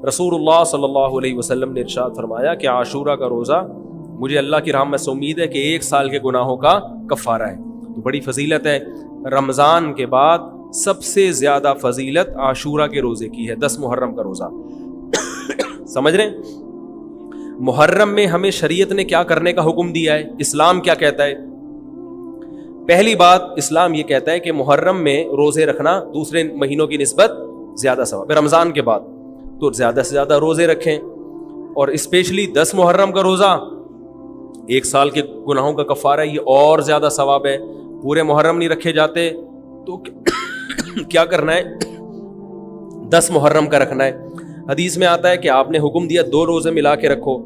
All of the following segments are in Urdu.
رسول اللہ صلی اللہ علیہ وسلم نے ارشاد فرمایا کہ عاشورہ کا روزہ مجھے اللہ کی رحمت سے امید ہے کہ 1 سال کے گناہوں کا کفارہ ہے. تو بڑی فضیلت ہے. رمضان کے بعد سب سے زیادہ فضیلت عاشورہ کے روزے کی ہے, 10 محرم کا روزہ. سمجھ رہے ہیں؟ محرم میں ہمیں شریعت نے کیا کرنے کا حکم دیا ہے, اسلام کیا کہتا ہے؟ پہلی بات, اسلام یہ کہتا ہے کہ محرم میں روزے رکھنا دوسرے مہینوں کی نسبت زیادہ ثواب ہے. رمضان کے بعد تو زیادہ سے زیادہ روزے رکھیں, اور اسپیشلی 10 محرم کا روزہ 1 سال کے گناہوں کا کفارہ ہے, یہ اور زیادہ ثواب ہے. پورے محرم نہیں رکھے جاتے تو کیا کرنا ہے, 10 محرم کا رکھنا ہے. حدیث میں آتا ہے کہ آپ نے حکم دیا 2 روزے ملا کے رکھو,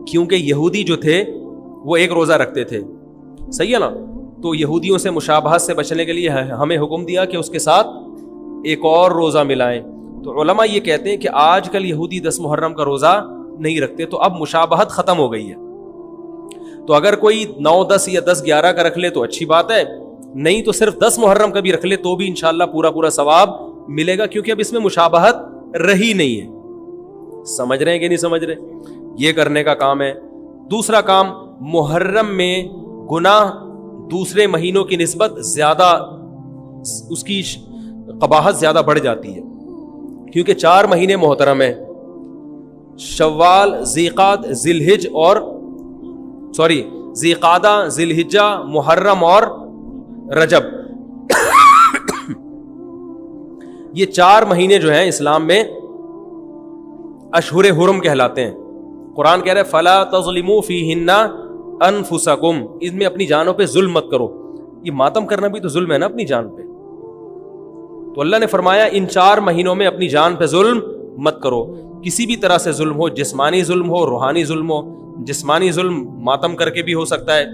کیونکہ یہودی جو تھے وہ 1 روزہ رکھتے تھے, صحیح ہے نا. تو یہودیوں سے مشابہت سے بچنے کے لیے ہمیں حکم دیا کہ اس کے ساتھ 1 اور روزہ ملائیں. تو علماء یہ کہتے ہیں کہ آج کل یہودی 10 محرم کا روزہ نہیں رکھتے, تو اب مشابہت ختم ہو گئی ہے. تو اگر کوئی 9, 10 یا 10, 11 کا رکھ لے تو اچھی بات ہے, نہیں تو صرف 10 محرم کا بھی رکھ لے تو بھی انشاءاللہ پورا ثواب ملے گا, کیونکہ اب اس میں مشابہت رہی نہیں ہے. سمجھ رہے ہیں کہ نہیں سمجھ رہے؟ یہ کرنے کا کام ہے. دوسرا کام, محرم میں گناہ دوسرے مہینوں کی نسبت زیادہ, اس کی قباحت زیادہ بڑھ جاتی ہے, کیونکہ 4 مہینے محترم ہیں, شوال, ذیقعد, ذیقعدہ, ذیالحجہ, محرم اور رجب. یہ 4 مہینے جو ہیں اسلام میں اشہر حرم کہلاتے ہیں. قرآن کہہ رہا ہے فلا تظلموا فیہن انفسکم, اس میں اپنی جانوں پہ ظلم مت کرو. یہ ماتم کرنا بھی تو ظلم ہے نا اپنی جان پہ. تو اللہ نے فرمایا ان 4 مہینوں میں اپنی جان پہ ظلم مت کرو. کسی بھی طرح سے ظلم ہو, جسمانی ظلم ہو, روحانی ظلم ہو. جسمانی ظلم ماتم کر کے بھی ہو سکتا ہے,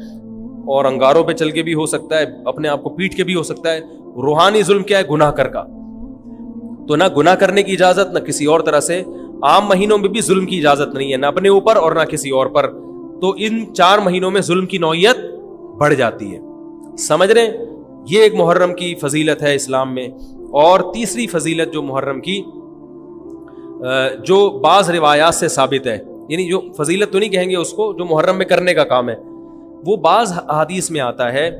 اور انگاروں پہ چل کے بھی ہو سکتا ہے, اپنے آپ کو پیٹ کے بھی ہو سکتا ہے. روحانی ظلم کیا ہے؟ گناہ کر کا. تو نہ گناہ کرنے کی اجازت, نہ کسی اور طرح سے. عام مہینوں میں بھی ظلم کی اجازت نہیں ہے, نہ اپنے اوپر اور نہ کسی اور پر. تو ان 4 مہینوں میں ظلم کی نوعیت بڑھ جاتی ہے. سمجھ رہے ہیں؟ یہ ایک محرم کی فضیلت ہے اسلام میں. اور تیسری فضیلت جو محرم کی, جو بعض روایات سے ثابت ہے, یعنی جو فضیلت تو نہیں کہیں گے اس کو, جو محرم میں کرنے کا کام ہے, وہ بعض حدیث میں آتا ہے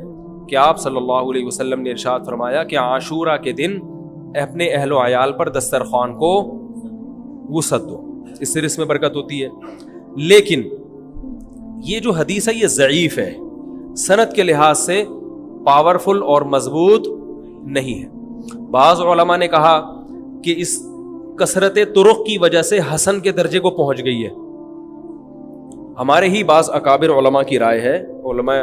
کہ آپ صلی اللہ علیہ وسلم نے ارشاد فرمایا کہ عاشورہ کے دن اپنے اہل و عیال پر دسترخوان کو وسعت دو, اس سے اس میں برکت ہوتی ہے. لیکن یہ جو حدیث ہے یہ ضعیف ہے, سند کے لحاظ سے پاورفل اور مضبوط نہیں ہے. بعض علماء نے کہا کہ اس کثرت طرق کی وجہ سے حسن کے درجے کو پہنچ گئی ہے. ہمارے ہی بعض اکابر علماء کی رائے ہے, علماء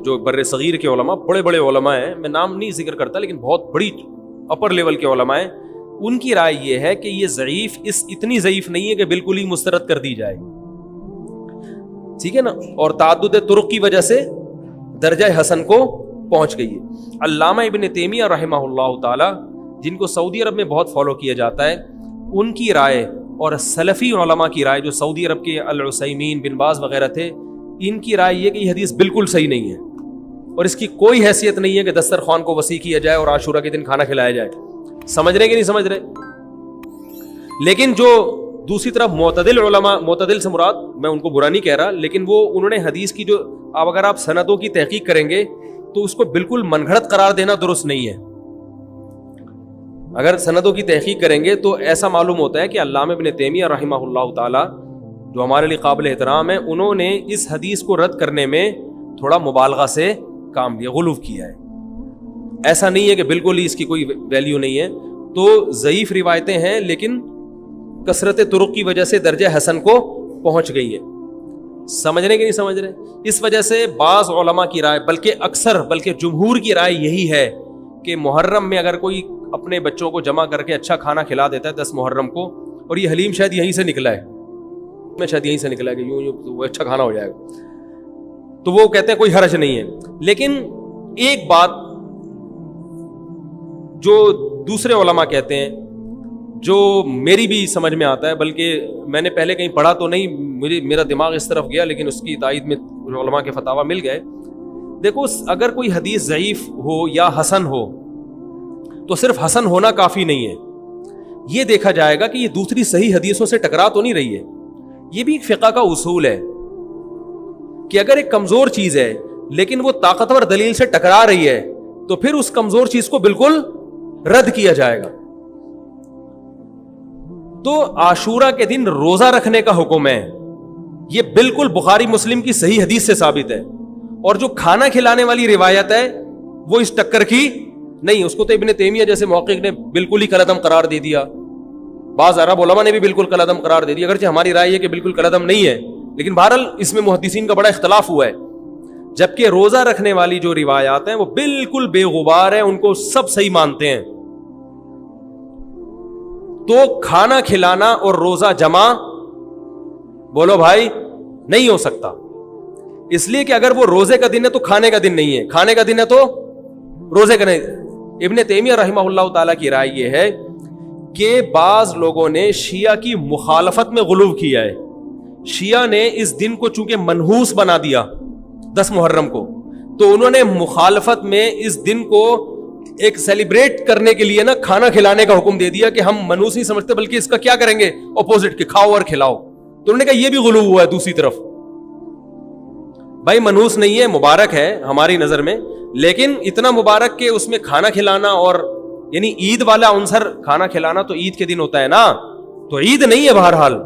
جو بر صغیر کے علماء, بڑے بڑے علماء ہیں, میں نام نہیں ذکر کرتا لیکن بہت بڑی اپر لیول کے علماء ہیں, ان کی رائے یہ ہے کہ یہ ضعیف, اتنی ضعیف نہیں ہے کہ بالکل ہی مسترد کر دی جائے, ٹھیک ہے نا, اور تعدد طرق کی وجہ سے درجہ حسن کو پہنچ گئی ہے. علامہ ابن تیمیہ رحمہ اللہ تعالی, جن کو سعودی عرب میں بہت فالو کیا جاتا ہے, ان کی رائے اور سلفی علماء کی رائے, جو سعودی عرب کے العثیمین, بن باز وغیرہ تھے, ان کی رائے یہ کہ یہ حدیث بالکل صحیح نہیں ہے, اور اس کی کوئی حیثیت نہیں ہے کہ دسترخوان کو وسیع کیا جائے اور عاشورہ کے دن کھانا کھلایا جائے. سمجھ رہے کہ نہیں سمجھ رہے؟ لیکن جو دوسری طرف معتدل علماء, معتدل سے مراد میں ان کو برا نہیں کہہ رہا, لیکن وہ انہوں نے حدیث کی جو, اب اگر آپ سندوں کی تحقیق کریں گے تو اس کو بالکل من گھڑت قرار دینا درست نہیں ہے. اگر سندوں کی تحقیق کریں گے تو ایسا معلوم ہوتا ہے کہ علامہ ابن تیمیہ رحمہ اللہ تعالی, جو ہمارے لیے قابل احترام ہے, انہوں نے اس حدیث کو رد کرنے میں تھوڑا مبالغہ سے کام لیا, غلو کیا ہے. ایسا نہیں ہے کہ بالکل ہی اس کی کوئی ویلیو نہیں ہے. تو ضعیف روایتیں ہیں لیکن کثرت طرق کی وجہ سے درجہ حسن کو پہنچ گئی ہے. سمجھ رہے کہ نہیں سمجھ رہے؟ اس وجہ سے بعض علماء کی رائے, بلکہ اکثر, بلکہ جمہور کی رائے یہی ہے کہ محرم میں اگر کوئی اپنے بچوں کو جمع کر کے اچھا کھانا کھلا دیتا ہے 10 محرم کو, اور یہ حلیم شاید یہیں سے نکلا ہے, میں شاید یہیں سے نکلا ہے کہ یوں اچھا کھانا ہو جائے گا, تو وہ کہتے ہیں کوئی حرج نہیں ہے. لیکن ایک بات جو دوسرے علماء کہتے ہیں, جو میری بھی سمجھ میں آتا ہے, بلکہ میں نے پہلے کہیں پڑھا تو نہیں, میرا دماغ اس طرف گیا, لیکن اس کی تائید میں علماء کے فتاوی مل گئے. دیکھو, اگر کوئی حدیث ضعیف ہو یا حسن ہو تو صرف حسن ہونا کافی نہیں ہے, یہ دیکھا جائے گا کہ یہ دوسری صحیح حدیثوں سے ٹکرا تو نہیں رہی ہے. یہ بھی ایک فقہ کا اصول ہے کہ اگر ایک کمزور چیز ہے لیکن وہ طاقتور دلیل سے ٹکرا رہی ہے تو پھر اس کمزور چیز کو بالکل رد کیا جائے گا. تو عاشورہ کے دن روزہ رکھنے کا حکم ہے, یہ بالکل بخاری مسلم کی صحیح حدیث سے ثابت ہے. اور جو کھانا کھلانے والی روایت ہے وہ اس ٹکر کی نہیں, اس کو تو ابن تیمیہ جیسے محقق نے بالکل ہی کالعدم قرار دے دیا, بعض عرب علماء نے بھی بالکل کالعدم قرار دے دیا, اگرچہ ہماری رائے ہے کہ بالکل کالعدم نہیں ہے, لیکن بہرحال اس میں محدثین کا بڑا اختلاف ہوا ہے. جبکہ روزہ رکھنے والی جو روایات ہیں وہ بالکل بے غبار ہیں, ان کو سب صحیح مانتے ہیں. تو کھانا کھلانا اور روزہ جمع بولو بھائی نہیں ہو سکتا, اس لیے کہ اگر وہ روزے کا دن ہے تو کھانے کا دن نہیں ہے, کھانے کا دن ہے تو روزے کا نہیں. ابن تیمیہ رحمہ اللہ تعالیٰ کی رائے یہ ہے کہ بعض لوگوں نے شیعہ کی مخالفت میں غلو کیا ہے. شیعہ نے اس دن کو چونکہ منحوس بنا دیا 10 محرم کو, تو انہوں نے مخالفت میں اس دن کو ایک سیلیبریٹ کرنے کے لیے نا کھانا کھلانے کا حکم دے دیا کہ ہم منحوس نہیں سمجھتے بلکہ اس کا کیا کریں گے اپوزٹ کہ کھاؤ اور کھلاؤ. تو انہوں نے کہا یہ بھی غلو ہوا ہے دوسری طرف. بھائی منحوس نہیں ہے, مبارک ہے ہماری نظر میں, لیکن اتنا مبارک کہ اس میں کھانا کھلانا اور یعنی عید والا عنصر کھانا کھلانا تو عید کے دن ہوتا ہے نا, تو عید نہیں ہے بہرحال.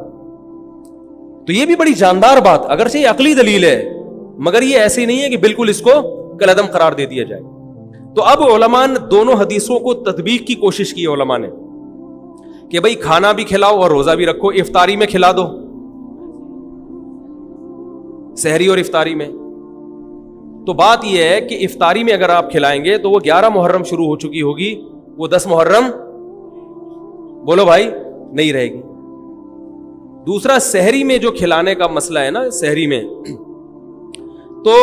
تو یہ بھی بڑی جاندار بات, اگرچہ یہ عقلی دلیل ہے مگر یہ ایسی نہیں ہے کہ بالکل اس کو کالعدم قرار دے دیا جائے. تو اب علماء نے دونوں حدیثوں کو تطبیق کی کوشش کی علماء نے کہ بھئی کھانا بھی کھلاؤ اور روزہ بھی رکھو, افطاری میں کھلا دو, سحری اور افطاری میں. تو بات یہ ہے کہ افطاری میں اگر آپ کھلائیں گے تو وہ 11 محرم شروع ہو چکی ہوگی, وہ 10 محرم بولو بھائی نہیں رہے گی. دوسرا سحری میں جو کھلانے کا مسئلہ ہے نا, سحری میں تو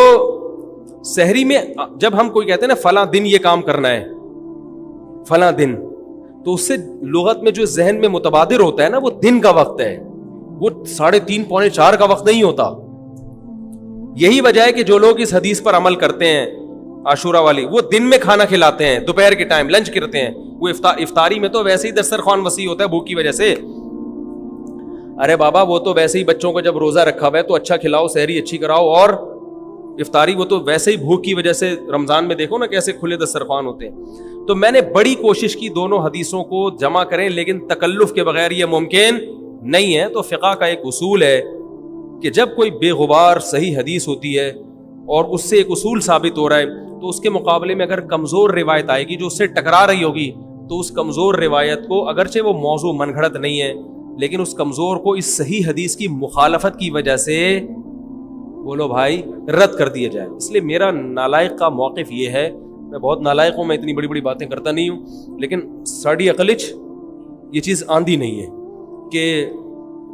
سحری میں جب ہم کوئی کہتے ہیں نا فلاں دن یہ کام کرنا ہے فلاں دن, تو اس سے لغت میں جو ذہن میں متبادر ہوتا ہے نا وہ دن کا وقت ہے, وہ 3:30 پونے 4 کا وقت نہیں ہوتا. یہی وجہ ہے کہ جو لوگ اس حدیث پر عمل کرتے ہیں عاشورہ والی, وہ دن میں کھانا کھلاتے ہیں, دوپہر کے ٹائم لنچ کرتے ہیں. وہ افطاری میں تو ویسے ہی دسترخوان وسیع ہوتا ہے بھوک کی وجہ سے. ارے بابا وہ تو ویسے ہی بچوں کو جب روزہ رکھا ہوا ہے تو اچھا کھلاؤ, سحری اچھی کراؤ, اور افطاری وہ تو ویسے ہی بھوک کی وجہ سے رمضان میں دیکھو نا کیسے کھلے دسترخوان ہوتے ہیں. تو میں نے بڑی کوشش کی دونوں حدیثوں کو جمع کریں, لیکن تکلف کے بغیر یہ ممکن نہیں ہے. تو فقہ کا ایک اصول ہے کہ جب کوئی بے غبار صحیح حدیث ہوتی ہے اور اس سے ایک اصول ثابت ہو رہا ہے, تو اس کے مقابلے میں اگر کمزور روایت آئے گی جو اس سے ٹکرا رہی ہوگی, تو اس کمزور روایت کو اگرچہ وہ موضوع من گھڑت نہیں ہے لیکن اس کمزور کو اس صحیح حدیث کی مخالفت کی وجہ سے بولو بھائی رد کر دیا جائے. اس لیے میرا نالائق کا موقف یہ ہے, میں بہت نالائق ہوں, میں اتنی بڑی بڑی باتیں کرتا نہیں ہوں, لیکن ساڑی عقلچ یہ چیز آندھی نہیں ہے کہ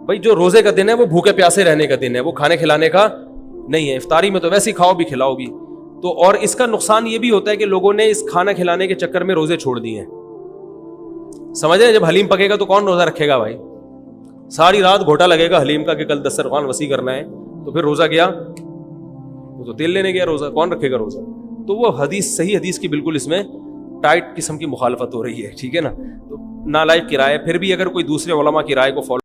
بھائی جو روزے کا دن ہے وہ بھوکے پیاسے رہنے کا دن ہے, وہ کھانے کھلانے کا نہیں ہے. افطاری میں تو ویسے ہی کھاؤ بھی کھلاؤ بھی. تو اور اس کا نقصان یہ بھی ہوتا ہے کہ لوگوں نے اس کھانا کھلانے کے چکر میں روزے چھوڑ دیے ہیں. سمجھ رہے, جب حلیم پکے گا تو کون روزہ رکھے گا بھائی, ساری رات گھوٹا لگے گا حلیم کا کہ کل دسترخوان وسیع کرنا ہے, تو پھر روزہ گیا, وہ تو تیل لینے گیا, روزہ کون رکھے گا روزہ. تو وہ حدیث صحیح حدیث کی بالکل اس میں ٹائٹ قسم کی مخالفت ہو رہی ہے, ٹھیک ہے نا. تو نالائق کی رائے, پھر بھی اگر کوئی دوسرے علماء کی رائے کو فالو